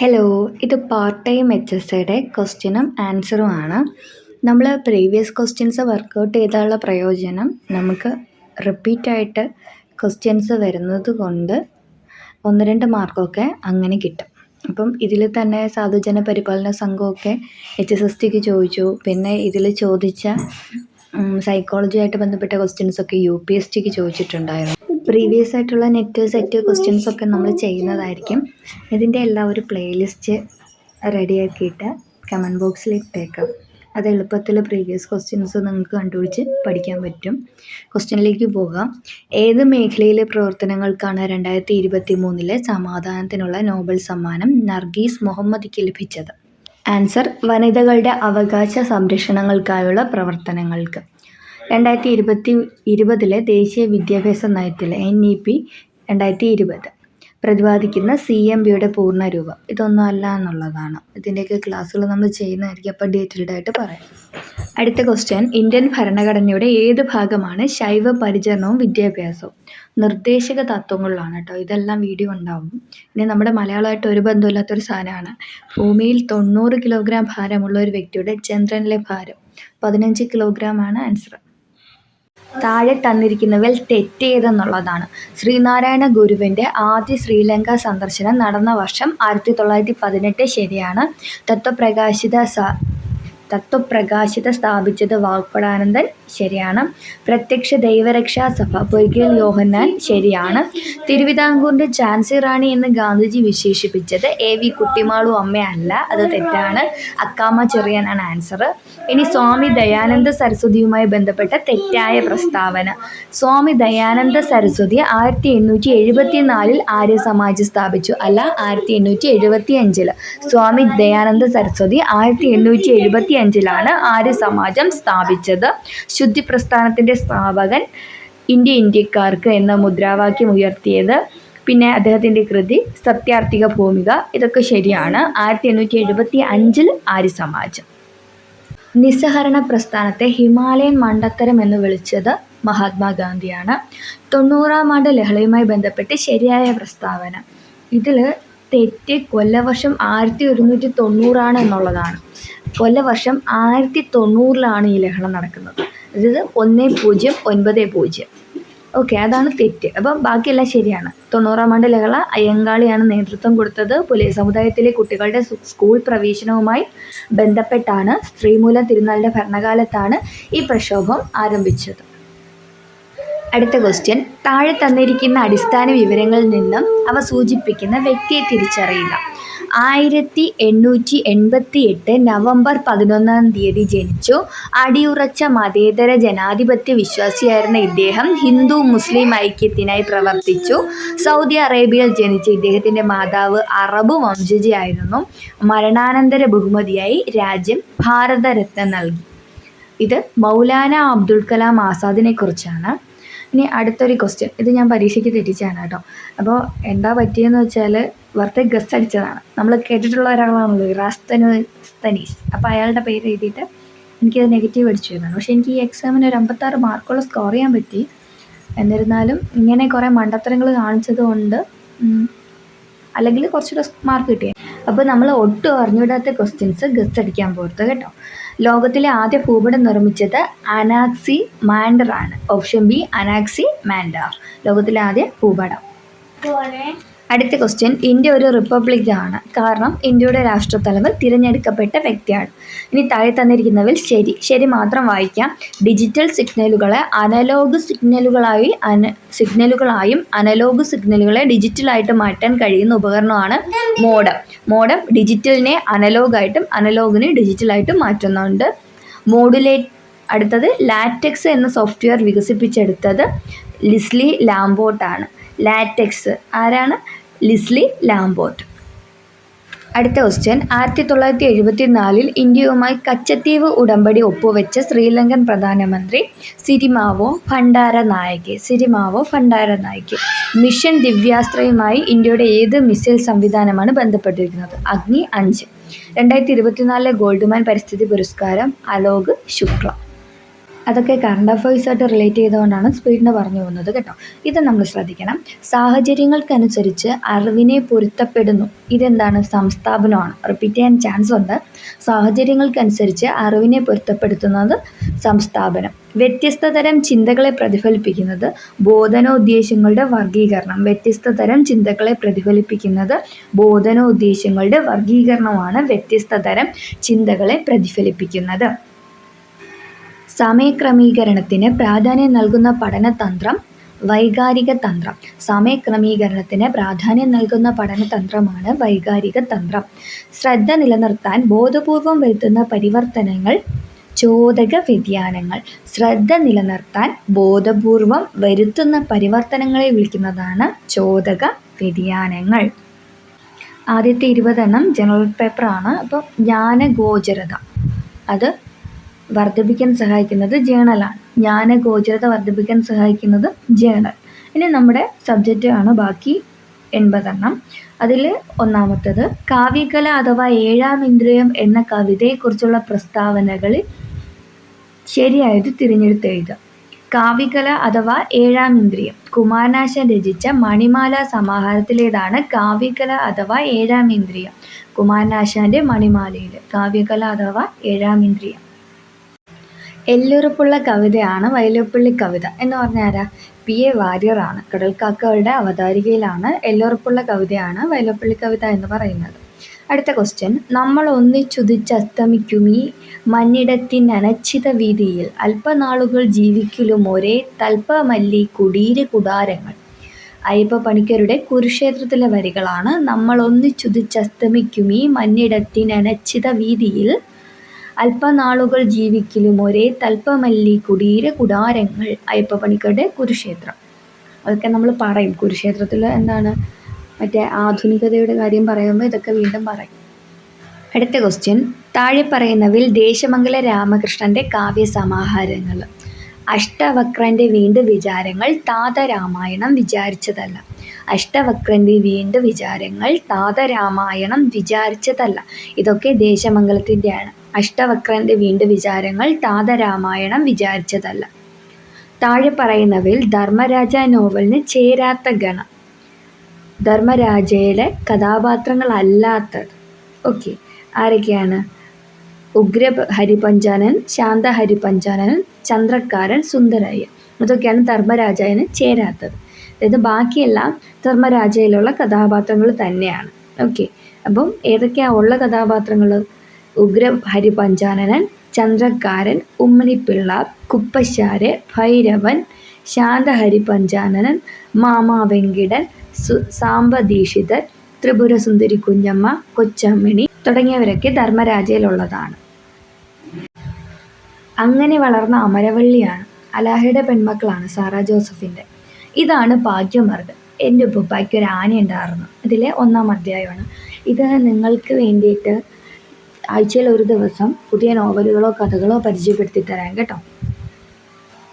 Hello, ഇത് part time HSIയുടെ ക്വസ്റ്റ്യനും ആൻസറും ആണ്. നമ്മൾ പ്രീവിയസ് ക്വസ്റ്റ്യൻസ് വർക്കൗട്ട് ചെയ്താലുള്ള പ്രയോജനം നമുക്ക് റിപ്പീറ്റായിട്ട് ക്വസ്റ്റ്യൻസ് വരുന്നത് കൊണ്ട് 1-2 മാർക്കൊക്കെ അങ്ങനെ കിട്ടും. അപ്പം ഇതിൽ തന്നെ സാധുജന പരിപാലന സംഘമൊക്കെ HSSTക്ക് ചോദിച്ചു. പിന്നെ ഇതിൽ ചോദിച്ച സൈക്കോളജിയായിട്ട് ബന്ധപ്പെട്ട ക്വസ്റ്റ്യൻസൊക്കെ UPSTക്ക് ചോദിച്ചിട്ടുണ്ടായിരുന്നു. പ്രീവിയസ് ആയിട്ടുള്ള നെറ്റ് സെറ്റ് ക്വസ്റ്റ്യൻസൊക്കെ നമ്മൾ ചെയ്യുന്നതായിരിക്കും. ഇതിൻ്റെ എല്ലാം ഒരു പ്ലേലിസ്റ്റ് റെഡിയാക്കിയിട്ട് കമൻറ്റ് ബോക്സിൽ ഇട്ടേക്കാം. അത് എളുപ്പത്തിൽ പ്രീവിയസ് ക്വസ്റ്റ്യൻസ് നിങ്ങൾക്ക് കണ്ടുപിടിച്ച് പഠിക്കാൻ പറ്റും. ക്വസ്റ്റ്യനിലേക്ക് പോകാം. ഏത് മേഖലയിലെ പ്രവർത്തനങ്ങൾക്കാണ് 2023 സമാധാനത്തിനുള്ള നോബൽ സമ്മാനം നർഗീസ് മുഹമ്മദിക്ക് ലഭിച്ചത്? ആൻസർ: വനിതകളുടെ അവകാശ സംരക്ഷണങ്ങൾക്കായുള്ള പ്രവർത്തനങ്ങൾക്ക്. 2020 ദേശീയ വിദ്യാഭ്യാസ നയത്തിൽ NEP 2020 പ്രതിപാദിക്കുന്ന CMBയുടെ പൂർണ്ണരൂപം. ഇതൊന്നും അല്ല എന്നുള്ളതാണ്. ഇതിൻ്റെയൊക്കെ ക്ലാസ്സുകൾ നമ്മൾ ചെയ്യുന്നതായിരിക്കും, അപ്പോൾ ഡീറ്റെയിൽഡ് ആയിട്ട് പറയാം. അടുത്ത ക്വസ്റ്റ്യൻ: ഇന്ത്യൻ ഭരണഘടനയുടെ ഏത് ഭാഗമാണ് ശൈവ പരിചരണവും വിദ്യാഭ്യാസവും? നിർദ്ദേശക തത്വങ്ങളിലാണ് കേട്ടോ. ഇതെല്ലാം വീഡിയോ ഉണ്ടാവും. ഇനി നമ്മുടെ മലയാളമായിട്ട് ഒരു ബന്ധമില്ലാത്തൊരു സാധനമാണ്. ഭൂമിയിൽ 90 കിലോഗ്രാം ഭാരമുള്ള ഒരു വ്യക്തിയുടെ ചന്ദ്രനിലെ ഭാരം 15 കിലോഗ്രാം ആണ് ആൻസർ. താഴെ തന്നിരിക്കുന്നവയിൽ തെറ്റേതെന്നുള്ളതാണ്. ശ്രീനാരായണ ഗുരുവിൻ്റെ ആദ്യ ശ്രീലങ്ക സന്ദർശനം നടന്ന വർഷം 1918 ശരിയാണ്. തത്വപ്രകാശിത സ്ഥാപിച്ചത് വാഗ്ഭടാനന്ദൻ ശരിയാണ്. പ്രത്യക്ഷ ദൈവരക്ഷാ സഭ പൊയ്കൽ യോഹന്നാൻ ശരിയാണ്. തിരുവിതാംകൂറിൻ്റെ ഝാൻസി റാണി എന്ന് ഗാന്ധിജി വിശേഷിപ്പിച്ചത് AV കുട്ടിമാളു അമ്മയല്ല, അത് തെറ്റാണ്. അക്കാമ ചെറിയാനാണ് ആൻസർ. ഇനി സ്വാമി ദയാനന്ദ സരസ്വതിയുമായി ബന്ധപ്പെട്ട തെറ്റായ പ്രസ്താവന. സ്വാമി ദയാനന്ദ സരസ്വതി 1874 ആര്യ സമാജ് സ്ഥാപിച്ചു, അല്ല 1875. സ്വാമി ദയാനന്ദ സരസ്വതി 1875 ആര്യ സമാജം സ്ഥാപിച്ചത്. ശുദ്ധി പ്രസ്ഥാനത്തിൻ്റെ സ്ഥാപകൻ, ഇന്ത്യക്കാർക്ക് എന്ന മുദ്രാവാക്യം ഉയർത്തിയത്. പിന്നെ അദ്ദേഹത്തിൻ്റെ കൃതി സത്യാർത്ഥിക ഭൂമിക, ഇതൊക്കെ ശരിയാണ്. 1875 ആര്യ സമാജം. നിസ്സഹരണ പ്രസ്ഥാനത്തെ ഹിമാലയൻ മണ്ടത്തരം എന്ന് വിളിച്ചത് മഹാത്മാഗാന്ധിയാണ്. 90-ാം ആണ്ട് ലഹളയുമായി ബന്ധപ്പെട്ട് ശരിയായ പ്രസ്താവന. ഇതിൽ തെറ്റ് കൊല്ലവർഷം 1190 എന്നുള്ളതാണ്. കൊല്ലവർഷം 1090 ഈ ലഹള നടക്കുന്നത്. അതായത് 1090. ഓക്കെ, അതാണ് തെറ്റ്. അപ്പം ബാക്കിയെല്ലാം ശരിയാണ്. 90-ാം ആണ്ട് ലഹള അയ്യങ്കാളിയാണ് നേതൃത്വം കൊടുത്തത്. പുലയ സമുദായത്തിലെ കുട്ടികളുടെ സ്കൂൾ പ്രവേശനവുമായി ബന്ധപ്പെട്ടാണ്. ശ്രീമൂലം തിരുനാളിൻ്റെ ഭരണകാലത്താണ് ഈ പ്രക്ഷോഭം ആരംഭിച്ചത്. അടുത്ത ക്വസ്റ്റ്യൻ: താഴെ തന്നിരിക്കുന്ന അടിസ്ഥാന വിവരങ്ങളിൽ നിന്നും അവ സൂചിപ്പിക്കുന്ന വ്യക്തിയെ തിരിച്ചറിയുക. 1888 നവംബർ 11 ജനിച്ചു. അടിയുറച്ച മതേതര ജനാധിപത്യ വിശ്വാസിയായിരുന്ന ഇദ്ദേഹം ഹിന്ദു മുസ്ലിം ഐക്യത്തിനായി പ്രവർത്തിച്ചു. സൗദി അറേബ്യയിൽ ജനിച്ച ഇദ്ദേഹത്തിൻ്റെ മാതാവ് അറബ് വംശജയായിരുന്നു. മരണാനന്തര ബഹുമതിയായി രാജ്യം ഭാരതരത്ന നൽകി. ഇത് മൗലാന അബ്ദുൽ കലാം ആസാദിനെ കുറിച്ചാണ്. ഇനി അടുത്തൊരു ക്വസ്റ്റ്യൻ. ഇത് ഞാൻ പരീക്ഷയ്ക്ക് തെറ്റിച്ചാണ് കേട്ടോ. അപ്പോൾ എന്താ പറ്റിയെന്ന് വെച്ചാൽ വെറുതെ ഗസ് അടിച്ചതാണ്. നമ്മൾ കേട്ടിട്ടുള്ള ഒരാളാണല്ലോ ഇറാസ്തനീസ്. അപ്പോൾ അയാളുടെ പേര് എഴുതിയിട്ട് എനിക്കത് നെഗറ്റീവ് അടിച്ചു വരുന്നതാണ്. പക്ഷേ എനിക്ക് ഈ എക്സാമിന് ഒരു 56 മാർക്കുള്ള സ്കോർ ചെയ്യാൻ പറ്റി. എന്നിരുന്നാലും ഇങ്ങനെ കുറേ മണ്ടത്തരങ്ങൾ കാണിച്ചത് കൊണ്ട് അല്ലെങ്കിൽ കുറച്ചുകൂടെ മാർക്ക് കിട്ടിയത്. അപ്പോൾ നമ്മൾ ഒട്ടും അറിഞ്ഞുവിടാത്ത ക്വസ്റ്റ്യൻസ് ഗസ് അടിക്കാൻ പോകരുത് കേട്ടോ. ലോകത്തിലെ ആദ്യ ഭൂപടം നിർമ്മിച്ചത് അനാക്സിമാൻഡർ ആണ്. ഓപ്ഷൻ ബി അനാക്സിമാൻഡർ, ലോകത്തിലെ ആദ്യ ഭൂപടം. അടുത്ത ക്വസ്റ്റ്യൻ: ഇന്ത്യ ഒരു റിപ്പബ്ലിക് ആണ് കാരണം ഇന്ത്യയുടെ രാഷ്ട്രത്തലവൻ തിരഞ്ഞെടുക്കപ്പെട്ട വ്യക്തിയാണ്. ഇനി താഴെ തന്നിരിക്കുന്നവയിൽ ശരി മാത്രം വായിക്കാം. ഡിജിറ്റൽ സിഗ്നലുകളെ അനലോഗ് സിഗ്നലുകളായും അനലോഗ് സിഗ്നലുകളെ ഡിജിറ്റലായിട്ട് മാറ്റാൻ കഴിയുന്ന ഉപകരണമാണ് മോഡം. മോഡം ഡിജിറ്റലിനെ അനലോഗായിട്ടും അനലോഗിനെ ഡിജിറ്റലായിട്ടും മാറ്റുന്നുണ്ട്. അടുത്തത് ലാറ്റക്സ് എന്ന സോഫ്റ്റ്വെയർ വികസിപ്പിച്ചെടുത്തത് ലിസ്ലി ലാംബോർട്ടാണ്. ലാറ്റക്സ് ആരാണ്? ലിസ്ലി ലാംബോർട്ട്. അടുത്ത ക്വസ്റ്റ്യൻ: 1974 ഇന്ത്യയുമായി കച്ചത്തീവ് ഉടമ്പടി ഒപ്പുവെച്ച ശ്രീലങ്കൻ പ്രധാനമന്ത്രി സിരിമാവോ ഭണ്ഡാരനായിക്ക്. മിഷൻ ദിവ്യാസ്ത്രയുമായി ഇന്ത്യയുടെ ഏത് മിസൈൽ സംവിധാനമാണ് ബന്ധപ്പെട്ടിരിക്കുന്നത്? അഗ്നി 5. 2024 ഗോൾഡ്മാൻ പരിസ്ഥിതി പുരസ്കാരം അലോക് ശുക്ല. അതൊക്കെ കറണ്ട് അഫയേഴ്സായിട്ട് റിലേറ്റ് ചെയ്തുകൊണ്ടാണ് സ്പീഡിന് പറഞ്ഞു പോകുന്നത് കേട്ടോ. ഇത് നമ്മൾ ശ്രദ്ധിക്കണം. സാഹചര്യങ്ങൾക്കനുസരിച്ച് അറിവിനെ പൊരുത്തപ്പെടുന്നു. ഇതെന്താണ്? സംസ്ഥാപനമാണ്. റിപ്പീറ്റ് ചെയ്യാൻ ചാൻസ് ഉണ്ട്. സാഹചര്യങ്ങൾക്കനുസരിച്ച് അറിവിനെ പൊരുത്തപ്പെടുത്തുന്നത് സംസ്ഥാപനം. വ്യത്യസ്ത തരം ചിന്തകളെ പ്രതിഫലിപ്പിക്കുന്നത് ബോധനോദ്ദേശങ്ങളുടെ വർഗീകരണം. വ്യത്യസ്ത തരം ചിന്തകളെ പ്രതിഫലിപ്പിക്കുന്നത് ബോധനോദ്ദേശങ്ങളുടെ വർഗീകരണമാണ് വ്യത്യസ്ത തരം ചിന്തകളെ പ്രതിഫലിപ്പിക്കുന്നത്. സമയക്രമീകരണത്തിന് പ്രാധാന്യം നൽകുന്ന പഠനതന്ത്രം വൈകാരിക തന്ത്രം. സമയക്രമീകരണത്തിന് പ്രാധാന്യം നൽകുന്ന പഠനതന്ത്രമാണ് വൈകാരിക തന്ത്രം. ശ്രദ്ധ നിലനിർത്താൻ ബോധപൂർവം വരുത്തുന്ന പരിവർത്തനങ്ങൾ ചോദക വ്യതിയാനങ്ങൾ. ശ്രദ്ധ നിലനിർത്താൻ ബോധപൂർവം വരുത്തുന്ന പരിവർത്തനങ്ങളെ വിളിക്കുന്നതാണ് ചോദക വ്യതിയാനങ്ങൾ. ആദ്യത്തെ 20 ജനറൽ പേപ്പറാണ്. അപ്പോൾ ജ്ഞാനഗോചരത അത് വർദ്ധിപ്പിക്കാൻ സഹായിക്കുന്നത് ജേണലാണ്. ജ്ഞാനഗോചരത വർദ്ധിപ്പിക്കാൻ സഹായിക്കുന്നത് ജേണൽ. ഇനി നമ്മുടെ സബ്ജക്റ്റ് ആണ് ബാക്കി 80. അതിൽ ഒന്നാമത്തത് കാവ്യകല അഥവാ ഏഴാം ഇന്ദ്രിയം എന്ന കവിതയെക്കുറിച്ചുള്ള പ്രസ്താവനകളിൽ ശരിയായത് തിരഞ്ഞെടുത്ത് എഴുതുക. കാവ്യകല അഥവാ ഏഴാം ഇന്ദ്രിയം കുമാരനാശാൻ രചിച്ച മണിമാല സമാഹാരത്തിലേതാണ് കാവ്യകല അഥവാ ഏഴാം ഇന്ദ്രിയം? കുമാരനാശാൻ്റെ മണിമാലയിൽ കാവ്യകല അഥവാ ഏഴാം ഇന്ദ്രിയം. എല്ലുറപ്പുള്ള കവിതയാണ് വൈലോപ്പിള്ളി കവിത എന്ന് പറഞ്ഞ ആരാ? P.A. വാര്യറാണ്. കടൽക്കാക്കകളുടെ അവതാരികയിലാണ് എല്ലുറപ്പുള്ള കവിതയാണ് വൈലോപ്പിള്ളി കവിത എന്ന് പറയുന്നത്. അടുത്ത ക്വസ്റ്റ്യൻ, നമ്മൾ ഒന്നിച്ചുദിച്ചസ്തമിക്കുമീ മഞ്ഞിടത്തിനനച്ചിത വീതിയിൽ അല്പനാളുകൾ ജീവിക്കലും ഒരേ തൽപ്പമല്ലി കുടീര കുടാരങ്ങൾ. അയ്യപ്പ പണിക്കരുടെ കുരുക്ഷേത്രത്തിലെ വരികളാണ്. നമ്മൾ ഒന്നിച്ചുദിച്ചസ്തമിക്കുമീ മഞ്ഞിടത്തിനനച്ചിത വീതിയിൽ അല്പനാളുകൾ ജീവിക്കലും ഒരേ തൽപ്പമല്ലി കുടീര കുടാരങ്ങൾ. അയ്യപ്പ പണിക്കരുടെ കുരുക്ഷേത്രം. അതൊക്കെ നമ്മൾ പറയും. കുരുക്ഷേത്രത്തിൽ എന്താണ് മറ്റേ ആധുനികതയുടെ കാര്യം പറയുമ്പോൾ ഇതൊക്കെ വീണ്ടും പറയും. അടുത്ത ക്വസ്റ്റ്യൻ, താഴെ പറയുന്നവിൽ ദേശമംഗല രാമകൃഷ്ണൻ്റെ കാവ്യസമാഹാരങ്ങൾ. അഷ്ടവക്രൻ്റെ വീണ്ടും വിചാരങ്ങൾ താതരാമായണം വിചാരിച്ചതല്ല. അഷ്ടവക്രൻ്റെ വീണ്ടും വിചാരങ്ങൾ താതരാമായണം വിചാരിച്ചതല്ല. ഇതൊക്കെ ദേശമംഗലത്തിൻ്റെയാണ്. അഷ്ടവക്രൻ്റെ വീണ്ടും വിചാരങ്ങൾ താതരാമായണം വിചാരിച്ചതല്ല. താഴെ പറയുന്നവയിൽ ധർമ്മരാജ നോവലിന് ചേരാത്ത ഗണം. ധർമ്മരാജയുടെ കഥാപാത്രങ്ങളല്ലാത്തത്. ഓക്കെ, ആരൊക്കെയാണ്? ഉഗ്ര ഹരിപഞ്ചാനൻ, ശാന്ത ഹരിപഞ്ചാനൻ, ചന്ദ്രക്കാരൻ, സുന്ദരയ്യ. ഇതൊക്കെയാണ് ധർമ്മരാജന് ചേരാത്തത്. അതായത് ബാക്കിയെല്ലാം ധർമ്മരാജയിലുള്ള കഥാപാത്രങ്ങൾ തന്നെയാണ്. ഓക്കെ, അപ്പം ഏതൊക്കെയാണ് ഉള്ള കഥാപാത്രങ്ങൾ? ഉഗ്ര ഹരിപഞ്ചാനനൻ, ചന്ദ്രക്കാരൻ, ഉമ്മണിപ്പിള്ള, കുപ്പശ്ശാര്, ഭൈരവൻ, ശാന്ത ഹരിപഞ്ചാനനൻ, മാമാ വെങ്കിടൻ, സാംബദീക്ഷിതർ, ത്രിപുരസുന്ദരി കുഞ്ഞമ്മ, കൊച്ചമ്മിണി തുടങ്ങിയവരൊക്കെ ധർമ്മരാജയിലുള്ളതാണ്. അങ്ങനെ വളർന്ന അമരവള്ളിയാണ്. അലാഹയുടെ പെൺമക്കളാണ് സാറാ ജോസഫിൻ്റെ. ഇതാണ് ഭാഗ്യമാർഗ്ഗം. എൻ്റെ ഉപ്പയ്ക്ക് ഒരു ആന ഉണ്ടായിരുന്നു. ഇതിലെ 1-ാം അധ്യായമാണ്. ഇത് നിങ്ങൾക്ക് വേണ്ടിയിട്ട് ആഴ്ചയിൽ ഒരു ദിവസം പുതിയ നോവലുകളോ കഥകളോ പരിചയപ്പെടുത്തി തരാം കേട്ടോ.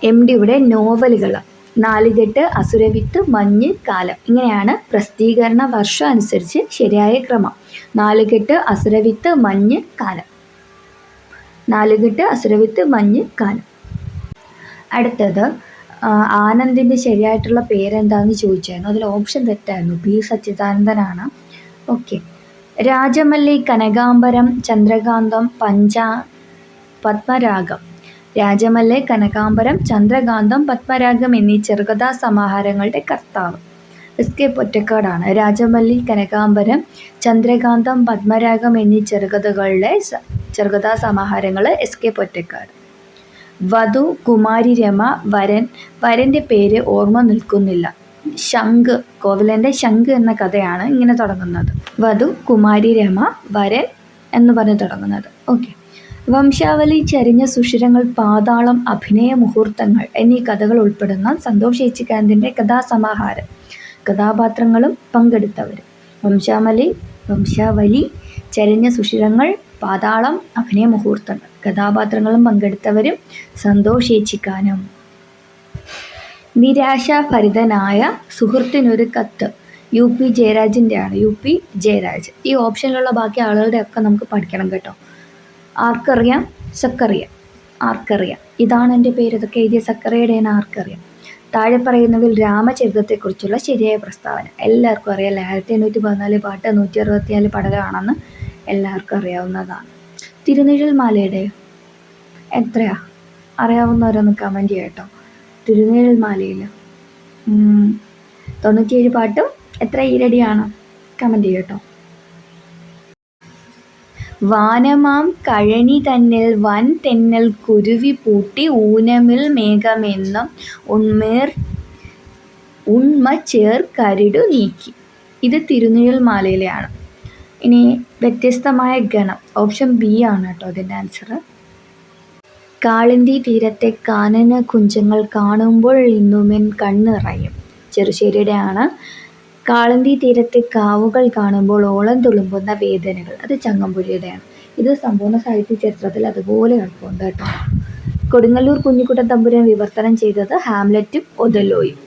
MDയുടെ നോവലുകൾ: നാലുകെട്ട്, അസുരവിത്ത്, മഞ്ഞ്, കാലം. ഇങ്ങനെയാണ് പ്രസിദ്ധീകരണ വർഷം അനുസരിച്ച് ശരിയായ ക്രമം. നാലുകെട്ട്, അസുരവിത്ത്, മഞ്ഞ്, കാലം. നാലുകെട്ട്, അസുരവിത്ത്, മഞ്ഞ്, കാലം. അടുത്തത് ആനന്ദിൻ്റെ ശരിയായിട്ടുള്ള പേരെന്താണെന്ന് ചോദിച്ചായിരുന്നു. അതിൽ ഓപ്ഷൻ തെറ്റായിരുന്നു. P. സച്ചിദാനന്ദനാണ്. ഓക്കെ. രാജമല്ലി, കനകാംബരം, ചന്ദ്രകാന്തം, പത്മരാഗം. രാജമല്ലി, കനകാംബരം, ചന്ദ്രകാന്തം, പത്മരാഗം എന്നീ ചെറുകഥാ സമാഹാരങ്ങളുടെ കർത്താവ് SK പൊറ്റക്കാടാണ്. രാജമല്ലി, കനകാംബരം, ചന്ദ്രകാന്തം, പത്മരാഗം എന്നീ ചെറുകഥാ സമാഹാരങ്ങൾ SK പൊറ്റക്കാട്. വധു, കുമാരി രമ, വരൻ. വരൻ്റെ പേര് ഓർമ്മ നിൽക്കുന്നില്ല. ശംഖ്, കോവലൻ്റെ ശംഖ് എന്ന കഥയാണ് ഇങ്ങനെ തുടങ്ങുന്നത്. വധു, കുമാരി രമ, വരൻ എന്ന് പറഞ്ഞ് തുടങ്ങുന്നത്. ഓക്കെ. വംശാവലി, ചരിഞ്ഞ സുഷിരങ്ങൾ, പാതാളം, അഭിനയ മുഹൂർത്തങ്ങൾ എന്നീ കഥകൾ ഉൾപ്പെടുന്ന സന്തോഷ് ഏച്ചിക്കാരൻ്റെ കഥാസമാഹാരം. കഥാപാത്രങ്ങളും പങ്കെടുത്തവരും. വംശാവലി, ചരിഞ്ഞ സുഷിരങ്ങൾ, പാതാളം, അഭിനയ മുഹൂർത്തങ്ങൾ. കഥാപാത്രങ്ങളും പങ്കെടുത്തവരും സന്തോഷ് ഏച്ചിക്കാനം. നിരാശാഭരിതനായ സുഹൃത്തിനൊരു കത്ത്. UP ജയരാജിൻ്റെയാണ്. UP ജയരാജ്. ഈ ഓപ്ഷനിലുള്ള ബാക്കി ആളുകളുടെ ഒക്കെ നമുക്ക് പഠിക്കണം കേട്ടോ. ആർക്കറിയാം? സക്കറിയ. ആർക്കറിയാം? ഇതാണ് എൻ്റെ പേര്. ഇതൊക്കെ എഴുതിയ സക്കറിയയുടെയാണ് ആർക്കറിയാം? താഴെ പറയുന്നതിൽ രാമചരിതത്തെക്കുറിച്ചുള്ള ശരിയായ പ്രസ്താവന. എല്ലാവർക്കും അറിയാമല്ലേ, 1814 പാട്ട് 164 പടലമാണെന്ന് എല്ലാവർക്കും അറിയാവുന്നതാണ്. തിരുനിഴൽമാലയുടെ എത്രയാ? അറിയാവുന്നവരൊന്ന് കമൻറ്റ് ചെയ്യട്ടോ. തിരുനിഴൽമാലയിൽ 97 പാട്ടും എത്ര ഈരടിയാണ്? കമൻറ്റ് ചെയ്യട്ടോ. വാനമാം കഴനി തന്നിൽ വൻ തെന്നൽ കുരുവി പൂട്ടി ഊനമിൽ മേഘമെന്നും ഉണ്മ ചേർ കരിടു നീക്കി. ഇത് തിരുനിഴൽമാലയിലെയാണ്. ഇനി വ്യത്യസ്തമായ ഗണം, ഓപ്ഷൻ ബി ആണ് കേട്ടോ അതിൻ്റെ ആൻസർ. കാളിന്തി തീരത്തെ കാനന കുഞ്ചങ്ങൾ കാണുമ്പോൾ ഇന്നുമെൻ കണ്ണിറയും. ചെറുശ്ശേരിയുടെ ആണ്. കാളിന്തി തീരത്തെ കാവുകൾ കാണുമ്പോൾ ഓളം തുളുമ്പുന്ന വേദനകൾ, അത് ചങ്ങമ്പുഴിയുടെയാണ്. ഇത് സമ്പൂർണ്ണ സാഹിത്യ ചരിത്രത്തിൽ അതുപോലെ കിടപ്പുണ്ട് കേട്ടോ. കൊടുങ്ങല്ലൂർ കുഞ്ഞിക്കുട്ടൻ തമ്പുരാൻ വിവർത്തനം ചെയ്തത് ഹാംലെറ്റും ഒഥല്ലോയും.